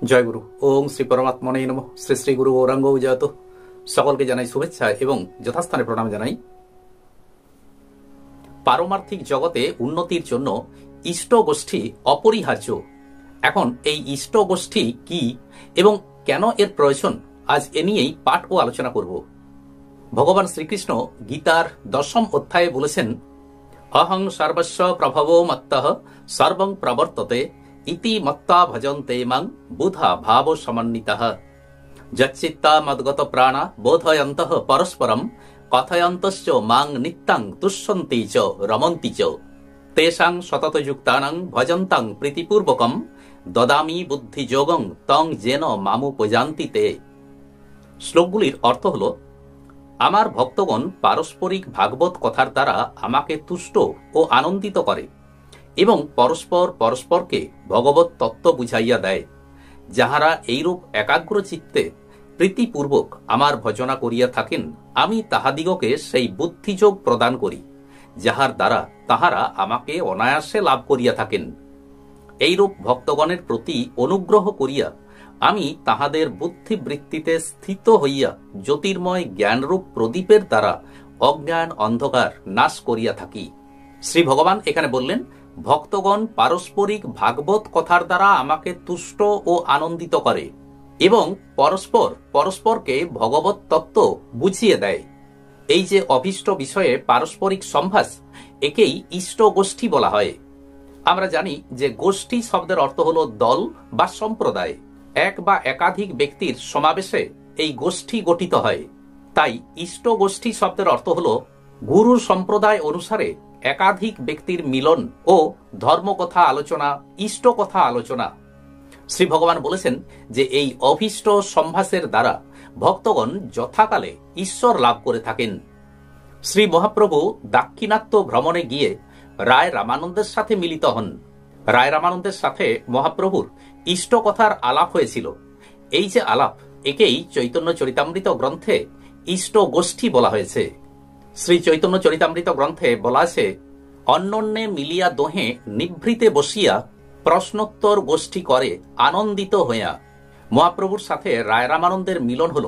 জয় গুরু। ওম শ্রী পরমাত্মনে নমঃ। শ্রী শ্রী গুরু গৌরাঙ্গ বিজয়ত। সকলকে জানাই শুভেচ্ছা এবং যথাস্থানে প্রণাম জানাই। পারমার্থিক জগতে উন্নতির জন্য ইষ্ট গোষ্ঠী অপরিহার্য। এখন এই ইষ্ট গোষ্ঠী কি এবং কেন এর প্রয়োজন, আজ এ নিয়েই পাঠ ও আলোচনা করব। ভগবান শ্রীকৃষ্ণ গীতার 10ম অধ্যায়ে বলেছেন, অহং সর্বস্ব প্রভবো মত্তঃ সর্বং প্রবর্ততে ইতি মত্তা ভজন্তে মাং বুধা ভাব সমন্বিতঃ যচ্চিত্তা মদ্গত প্রাণা বোধয়ন্তঃ পরস্পরম কথয়ন্তশ্চ মাং নিত্যাং তুষ্যন্তি চ রমন্তি চ তেষাং সততযুক্তানাং ভজন্তাং প্রীতিপূর্বকম দদামি বুদ্ধিযোগং তং যেন মামুপজান্তি তে। শ্লোকগুলির অর্থ হল, আমার ভক্তগণ পারস্পরিক ভাগবত কথার দ্বারা আমাকে তুষ্ট ও আনন্দিত করে এবং পরস্পর পরস্পরকে ভগবত তত্ত্ব বুঝাইয়া দেয়। যাহারা এইরূপ একাগ্র চিত্তে প্রীতিপূর্বক আমার ভজনা করিয়া থাকেন, আমি তাহাদিগকে সেই বুদ্ধিযোগ প্রদান করি, যাহার দ্বারা তাহারা আমাকে অনায়াসে লাভ করিয়া থাকেন। এইরূপ ভক্তগণের প্রতি অনুগ্রহ করিয়া আমি তাহাদের বুদ্ধিবৃত্তিতে স্থিত হইয়া জ্যোতির্ময় জ্ঞানরূপ প্রদীপের দ্বারা অজ্ঞান অন্ধকার নাশ করিয়া থাকি। শ্রী ভগবান এখানে বললেন, ভক্তগণ পারস্পরিক ভাগবত কথার দ্বারা আমাকে তুষ্ট ও আনন্দিত করে এবং পরস্পর পরস্পরকে ভগবত তত্ত্ব বুঝিয়ে দেয়। এই যে অভীষ্ট বিষয়ে পারস্পরিক সম্ভাস, একেই ইষ্ট গোষ্ঠী বলা হয়। আমরা জানি যে গোষ্ঠী শব্দের অর্থ হল দল বা সম্প্রদায়। এক বা একাধিক ব্যক্তির সমাবেশে এই গোষ্ঠী গঠিত হয়। তাই ইষ্ট গোষ্ঠী শব্দের অর্থ হল গুরু সম্প্রদায় অনুসারে একাধিক ব্যক্তির মিলন ও ধর্মকথা আলোচনা, ইষ্ট কথা আলোচনা। শ্রী ভগবান বলেছেন যে এই অভীষ্ট সম্ভাসের দ্বারা ভক্তগণ যথাকালে ঈশ্বর লাভ করে থাকেন। শ্রী মহাপ্রভু দাক্ষিণাত্য ভ্রমণে গিয়ে রায় রামানন্দের সাথে মিলিত হন। রায় রামানন্দের সাথে মহাপ্রভুর ইষ্ট কথার আলাপ হয়েছিল। এই যে আলাপ, একেই চৈতন্য চরিতামৃত গ্রন্থে ইষ্ট গোষ্ঠী বলা হয়েছে। শ্রী চৈতন্য চরিতামৃত গ্রন্থে বলা আছে, অন্যন্যে মিলিয়া দোহে নিভৃতে বসিয়া প্রশ্নোত্তর গোষ্ঠী করে আনন্দিত হইয়া। মহাপ্রভুর সাথে রায় রামানন্দের মিলন হল।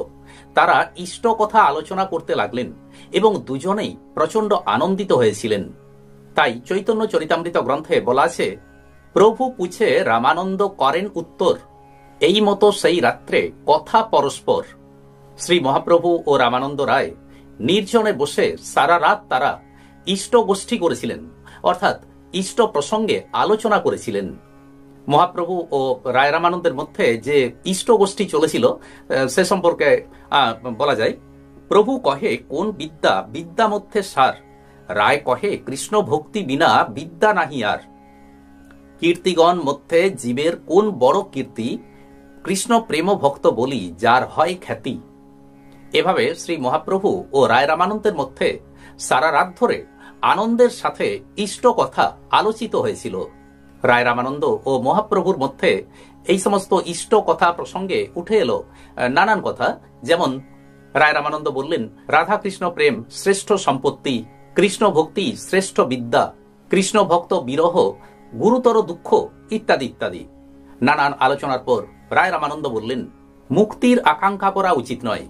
তারা ইষ্ট কথা আলোচনা করতে লাগলেন এবং দুজনেই প্রচন্ড আনন্দিত হয়েছিলেন। তাই চৈতন্য চরিতামৃত গ্রন্থে বলা আছে, প্রভু পুছে রামানন্দ করেন উত্তর, এই মতো সেই রাত্রে কথা পরস্পর। শ্রী মহাপ্রভু ও রামানন্দ রায় নির্জনে বসে সারা রাত তারা ইষ্ট গোষ্ঠী করেছিলেন, অর্থাৎ ইষ্ট প্রসঙ্গে আলোচনা করেছিলেন। মহাপ্রভু ও রায় রামানন্দের মধ্যে যে ইষ্ট গোষ্ঠী চলেছিল সে সম্পর্কে বলা যায়, প্রভু কহে কোন বিদ্যা বিদ্যা মধ্যে সার, রায় কহে কৃষ্ণ ভক্তি বিনা বিদ্যা নাহি আর। কীর্তিগণ মধ্যে জীবের কোন বড় কীর্তি, কৃষ্ণ প্রেম ভক্ত বলি যার হয় খ্যাতি। এভাবে শ্রী মহাপ্রভু ও রায় রামানন্দের মধ্যে সারা রাত ধরে আনন্দের সাথে ইষ্ট কথা আলোচিত হয়েছিল। রায় রামানন্দ ও মহাপ্রভুর মধ্যে এই সমস্ত ইষ্ট কথা প্রসঙ্গে উঠে এলো নানান কথা। যেমন রায় রামানন্দ বললেন, রাধা কৃষ্ণ প্রেম শ্রেষ্ঠ সম্পত্তি, কৃষ্ণ ভক্তি শ্রেষ্ঠ বিদ্যা, কৃষ্ণ ভক্ত বিরহ গুরুতর দুঃখ ইত্যাদি ইত্যাদি। নানান আলোচনার পর রায় রামানন্দ বললেন, মুক্তির আকাঙ্ক্ষা করা উচিত নয়,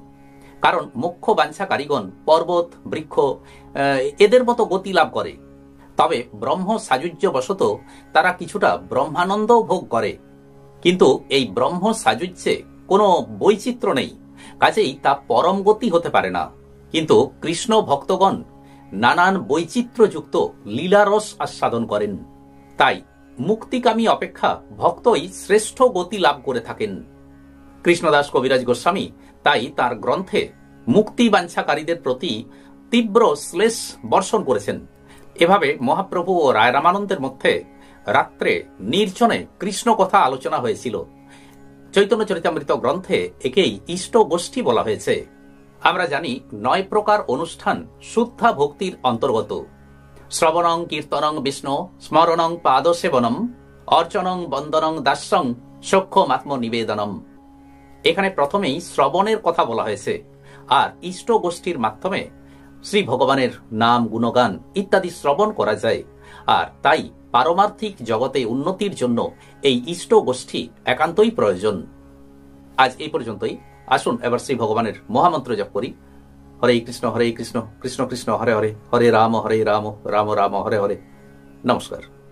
কারণ মোক্ষ বাঞ্ছাকারীগণ পর্বত বৃক্ষ এদের মতো গতি লাভ করে। তবে ব্রহ্ম সাযুজ্য বশত তারা কিছুটা ব্রহ্মানন্দ ভোগ করে, কিন্তু এই ব্রহ্ম সাযুজ্যে কোনো বৈচিত্র্য নেই, কাজেই তা পরম গতি হতে পারে না। কিন্তু কৃষ্ণ ভক্তগণ নানান বৈচিত্র্যযুক্ত লীলারস আস্বাদন করেন। তাই মুক্তিকামী অপেক্ষা ভক্তই শ্রেষ্ঠ গতি লাভ করে থাকেন। কৃষ্ণদাস কবিরাজ গোস্বামী তাই তার গ্রন্থে মুক্তি বাঞ্ছাকারীদের প্রতি তীব্র শ্লেষ বর্ষণ করেছেন। এভাবে মহাপ্রভু ও রায় রামানন্দের মধ্যে রাত্রে নির্জনে কৃষ্ণ কথা আলোচনা হয়েছিল। চৈতন্য চরিতামৃত গ্রন্থে একেই ইষ্ট গোষ্ঠী বলা হয়েছে। আমরা জানি 9 প্রকার অনুষ্ঠান শুদ্ধা ভক্তির অন্তর্গত। শ্রবণং কীর্তনং বিষ্ণু স্মরণং পাদসেবনম অর্চনং বন্দনং দাস্যং সখ্যমাত্ম নিবেদনম। এখানে প্রথমেই শ্রবণের কথা বলা হয়েছে, আর ইষ্ট গোষ্ঠীর মাধ্যমে শ্রী ভগবানের নাম গুণগান ইত্যাদি শ্রবণ করা যায়। আর তাই পারমার্থিক জগতে উন্নতির জন্য এই ইষ্ট গোষ্ঠী একান্তই প্রয়োজন। আজ এই পর্যন্তই। আসুন এবার শ্রী ভগবানের মহামন্ত্র জপ করি। হরে কৃষ্ণ কৃষ্ণ কৃষ্ণ হরে হরে, হরে রাম রাম রাম হরে হরে। নমস্কার।